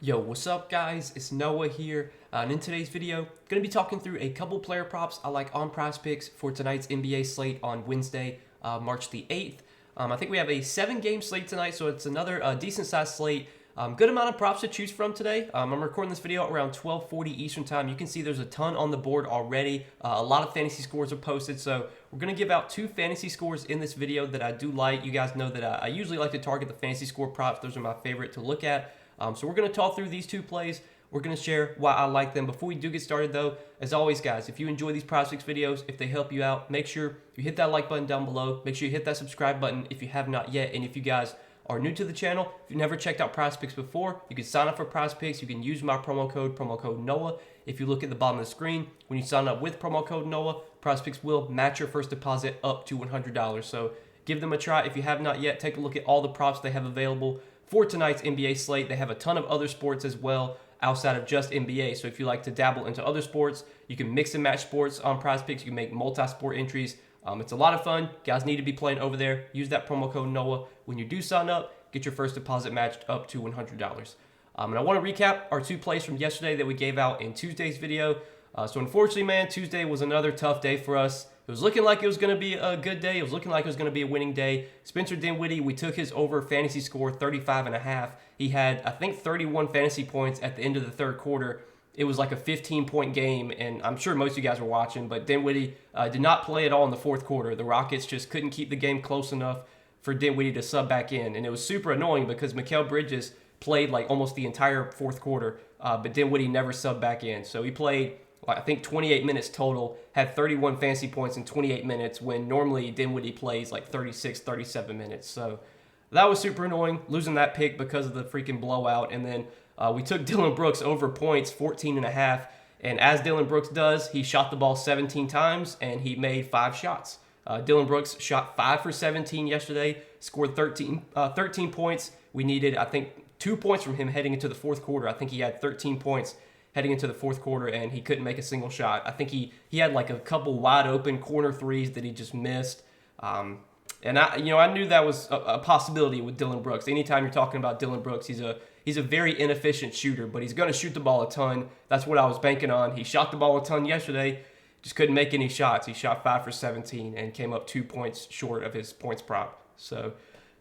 Yo, what's up guys? It's Noah here, and in today's video, going to be talking through a couple player props I like on Prizepicks for tonight's NBA slate on Wednesday, March the 8th. I think we have a 7-game slate tonight, so it's another decent-sized slate. Good amount of props to choose from today. I'm recording this video around 12:40 Eastern Time. You can see there's a ton on the board already. A lot of fantasy scores are posted, so we're going to give out 2 fantasy scores in this video that I do like. You guys know that I usually like to target the fantasy score props. Those are my favorite to look at. So we're going to talk through these 2 plays. We're going to share why I like them. Before we do get started, though, as always, guys, if you enjoy these Prizepicks videos, if they help you out, make sure you hit that like button down below. Make sure you hit that subscribe button if you have not yet. And if you guys are new to the channel, if you've never checked out Prizepicks before, you can sign up for Prizepicks. You can use my promo code Noah. If you look at the bottom of the screen, when you sign up with promo code Noah, Prizepicks will match your first deposit up to $100. So give them a try. If you have not yet, take a look at all the props they have available for tonight's NBA slate. They have a ton of other sports as well outside of just NBA. So if you like to dabble into other sports, you can mix and match sports on Prizepicks. You can make multi-sport entries. It's a lot of fun. Guys need to be playing over there. Use that promo code Noah when you do sign up. Get your first deposit matched up to $100. And I want to recap our 2 plays from yesterday that we gave out in Tuesday's video. So unfortunately, man, Tuesday was another tough day for us. It was looking like it was going to be a good day. It was looking like it was going to be a winning day. Spencer Dinwiddie, we took his over fantasy score, 35.5. He had, I think, 31 fantasy points at the end of the third quarter. It was like a 15-point game, and I'm sure most of you guys were watching, but Dinwiddie did not play at all in the fourth quarter. The Rockets just couldn't keep the game close enough for Dinwiddie to sub back in, and it was super annoying because Mikal Bridges played like almost the entire fourth quarter, but Dinwiddie never subbed back in. So he played, I think, 28 minutes total, had 31 fantasy points in 28 minutes when normally Dinwiddie plays like 36, 37 minutes. So that was super annoying, losing that pick because of the freaking blowout. And then we took Dillon Brooks over points, 14.5. And as Dillon Brooks does, he shot the ball 17 times and he made 5 shots. Dillon Brooks shot 5 for 17 yesterday, scored 13 points. We needed, I think, 2 points from him heading into the fourth quarter. I think he had 13 points heading into the fourth quarter, and he couldn't make a single shot. I think he had like a couple wide open corner threes that he just missed. And I knew that was a possibility with Dillon Brooks. Anytime you're talking about Dillon Brooks, he's a very inefficient shooter, but he's going to shoot the ball a ton. That's what I was banking on. He shot the ball a ton yesterday, just couldn't make any shots. He shot 5 for 17 and came up 2 points short of his points prop. So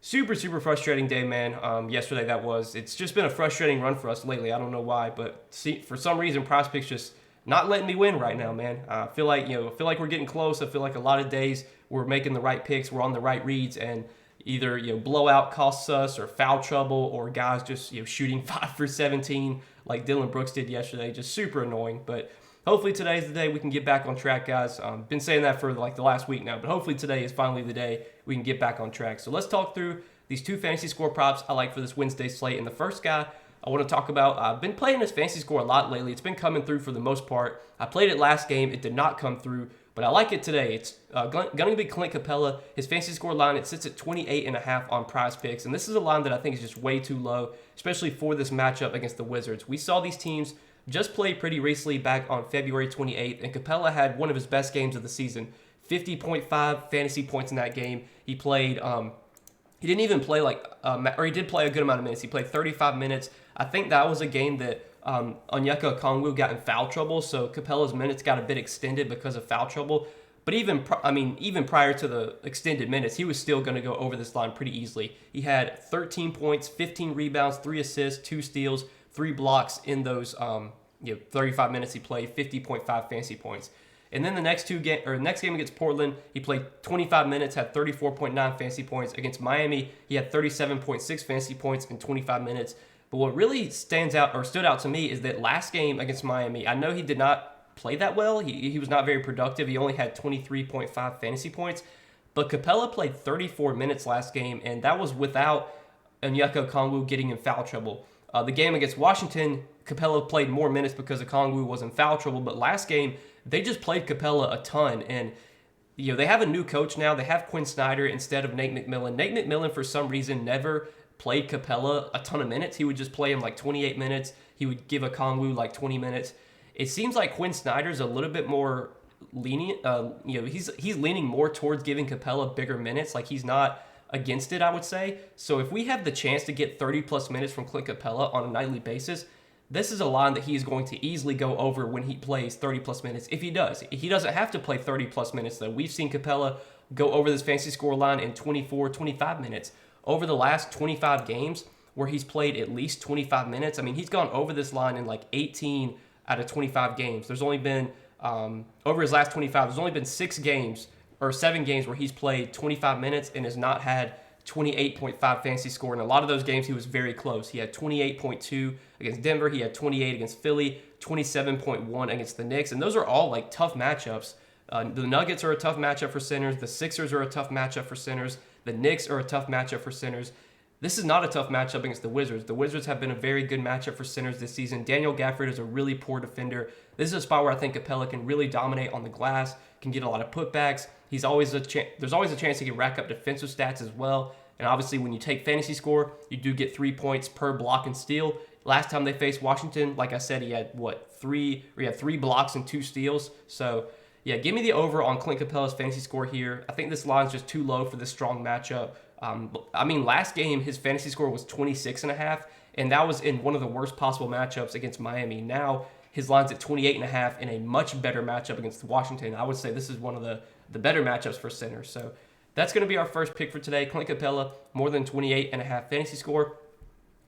super, super frustrating day, man. Yesterday that was. It's just been a frustrating run for us lately. I don't know why, but for some reason, Prizepicks just not letting me win right now, man. I feel like we're getting close. I feel like a lot of days we're making the right picks, we're on the right reads, and either blowout costs us, or foul trouble, or guys just shooting 5 for 17 like Dillon Brooks did yesterday. Just super annoying. But hopefully today's the day we can get back on track, guys. Been saying that for like the last week now, but hopefully today is finally the day we can get back on track. So let's talk through these 2 fantasy score props I like for this Wednesday slate. And the first guy I want to talk about, I've been playing this fantasy score a lot lately. It's been coming through for the most part. I played it last game. It did not come through, but I like it today. It's going to be Clint Capella. His fantasy score line, it sits at 28.5 on Prizepicks. And this is a line that I think is just way too low, especially for this matchup against the Wizards. We saw these teams just played pretty recently back on February 28th, and Capella had one of his best games of the season. 50.5 fantasy points in that game. He played, he didn't even play or he did play a good amount of minutes. He played 35 minutes. I think that was a game that Onyeka Okongwu got in foul trouble, so Capella's minutes got a bit extended because of foul trouble. But even prior to the extended minutes, he was still going to go over this line pretty easily. He had 13 points, 15 rebounds, 3 assists, 2 steals, 3 blocks in those 35 minutes he played, 50.5 fantasy points. And then the next game against Portland, he played 25 minutes, had 34.9 fantasy points. Against Miami, he had 37.6 fantasy points in 25 minutes. But what really stood out to me is that last game against Miami, I know he did not play that well. He was not very productive. He only had 23.5 fantasy points. But Capella played 34 minutes last game, and that was without Onyeka Okongwu getting in foul trouble. The game against Washington, Capella played more minutes because Okongwu was in foul trouble. But last game, they just played Capella a ton. And they have a new coach now. They have Quinn Snyder instead of Nate McMillan. Nate McMillan, for some reason, never played Capella a ton of minutes. He would just play him like 28 minutes. He would give Okongwu like 20 minutes. It seems like Quinn Snyder's a little bit more lenient. He's leaning more towards giving Capella bigger minutes. Like he's not against it, I would say. So if we have the chance to get 30 plus minutes from Clint Capella on a nightly basis, this is a line that he is going to easily go over when he plays 30 plus minutes. If he does, he doesn't have to play 30 plus minutes though. We've seen Capella go over this fantasy score line in 24, 25 minutes. Over the last 25 games where he's played at least 25 minutes, I mean, he's gone over this line in like 18 out of 25 games. There's only been, over his last 25, there's only been 6 games or 7 games where he's played 25 minutes and has not had 28.5 fantasy score. In a lot of those games, he was very close. He had 28.2 against Denver. He had 28 against Philly, 27.1 against the Knicks. And those are all like tough matchups. The Nuggets are a tough matchup for centers. The Sixers are a tough matchup for centers. The Knicks are a tough matchup for centers. This is not a tough matchup against the Wizards. The Wizards have been a very good matchup for centers this season. Daniel Gafford is a really poor defender. This is a spot where I think Capella can really dominate on the glass, can get a lot of putbacks. There's always a chance he can rack up defensive stats as well. And obviously, when you take fantasy score, you do get 3 points per block and steal. Last time they faced Washington, like I said, he had three blocks and 2 steals. So yeah, give me the over on Clint Capella's fantasy score here. I think this line's just too low for this strong matchup. I mean, last game, his fantasy score was 26.5, and that was in one of the worst possible matchups against Miami. Now, his line's at 28.5 in a much better matchup against Washington. I would say this is one of the better matchups for centers. So that's going to be our first pick for today. Clint Capella, more than 28.5 fantasy score.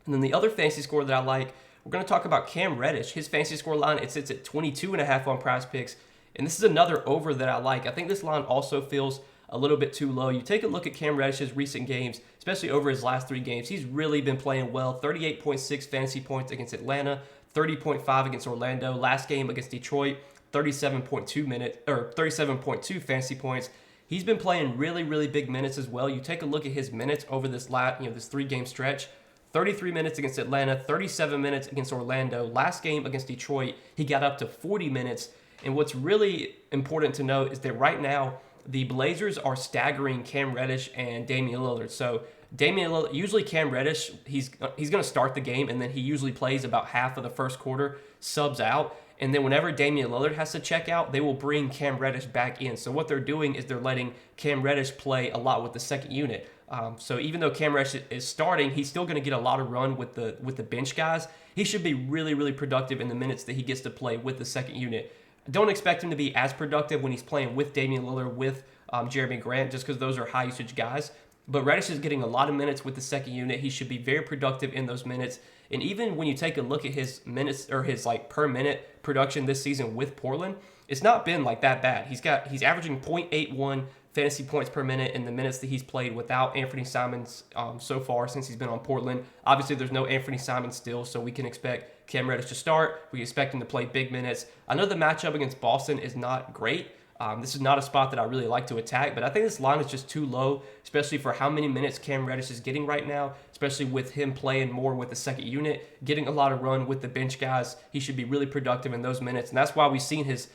And then the other fantasy score that I like, we're going to talk about Cam Reddish. His fantasy score line, it sits at 22.5 on Prizepicks. And this is another over that I like. I think this line also feels a little bit too low. You take a look at Cam Reddish's recent games, especially over his last 3 games. He's really been playing well. 38.6 fantasy points against Atlanta, 30.5 against Orlando. Last game against Detroit, 37.2 fantasy points. He's been playing really, really big minutes as well. You take a look at his minutes over this this 3-game stretch. 33 minutes against Atlanta, 37 minutes against Orlando. Last game against Detroit, he got up to 40 minutes. And what's really important to note is that right now, the Blazers are staggering Cam Reddish and Damian Lillard. So Damian Lillard, usually Cam Reddish, he's going to start the game, and then he usually plays about half of the first quarter, subs out. And then whenever Damian Lillard has to check out, they will bring Cam Reddish back in. So what they're doing is they're letting Cam Reddish play a lot with the second unit. So even though Cam Reddish is starting, he's still going to get a lot of run with the bench guys. He should be really, really productive in the minutes that he gets to play with the second unit. Don't expect him to be as productive when he's playing with Damian Lillard, with Jeremy Grant, just because those are high usage guys. But Reddish is getting a lot of minutes with the second unit. He should be very productive in those minutes. And even when you take a look at his minutes or his per minute production this season with Portland, it's not been like that bad. He's averaging 0.81 fantasy points per minute in the minutes that he's played without Anthony Simons so far since he's been on Portland. Obviously, there's no Anthony Simons still, so we can expect Cam Reddish to start. We expect him to play big minutes. I know the matchup against Boston is not great. This is not a spot that I really like to attack, but I think this line is just too low, especially for how many minutes Cam Reddish is getting right now, especially with him playing more with the second unit, getting a lot of run with the bench guys. He should be really productive in those minutes, and that's why we've seen his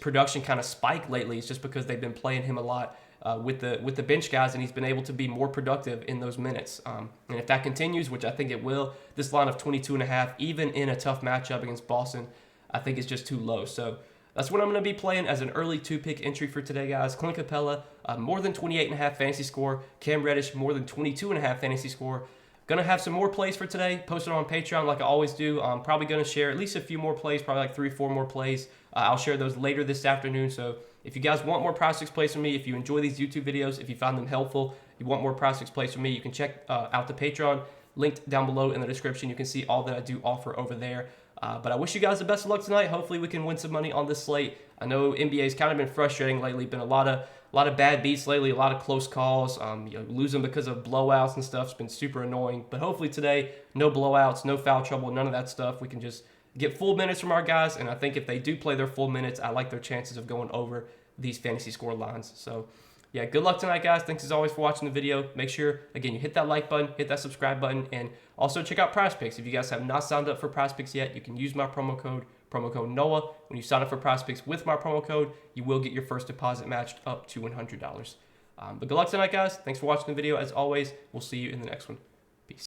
production kind of spike lately. It's just because they've been playing him a lot with the bench guys, and he's been able to be more productive in those minutes. And if that continues, which I think it will, this line of 22.5, even in a tough matchup against Boston, I think is just too low. So that's what I'm going to be playing as an early 2-pick entry for today, guys. Clint Capella, more than 28.5 fantasy score. Cam Reddish, more than 22.5 fantasy score. Going to have some more plays for today, posted on Patreon like I always do. I'm probably going to share at least a few more plays, probably like 3 or 4 more plays. I'll share those later this afternoon. So if you guys want more Prizepicks plays from me, if you enjoy these YouTube videos, if you find them helpful, you want more Prizepicks plays from me, you can check out the Patreon. Linked down below in the description. You can see all that I do offer over there. But I wish you guys the best of luck tonight. Hopefully we can win some money on this slate. I know NBA's kind of been frustrating lately. Been a lot of bad beats lately, a lot of close calls. Losing because of blowouts and stuff. It's been super annoying. But hopefully today, no blowouts, no foul trouble, none of that stuff. We can just get full minutes from our guys. And I think if they do play their full minutes, I like their chances of going over these fantasy score lines. So yeah, good luck tonight, guys. Thanks as always for watching the video. Make sure, again, you hit that like button, hit that subscribe button, and also check out Prizepicks. If you guys have not signed up for Prizepicks yet, you can use my promo code NOAH. When you sign up for Prizepicks with my promo code, you will get your first deposit matched up to $100. But good luck tonight, guys. Thanks for watching the video. As always, we'll see you in the next one. Peace.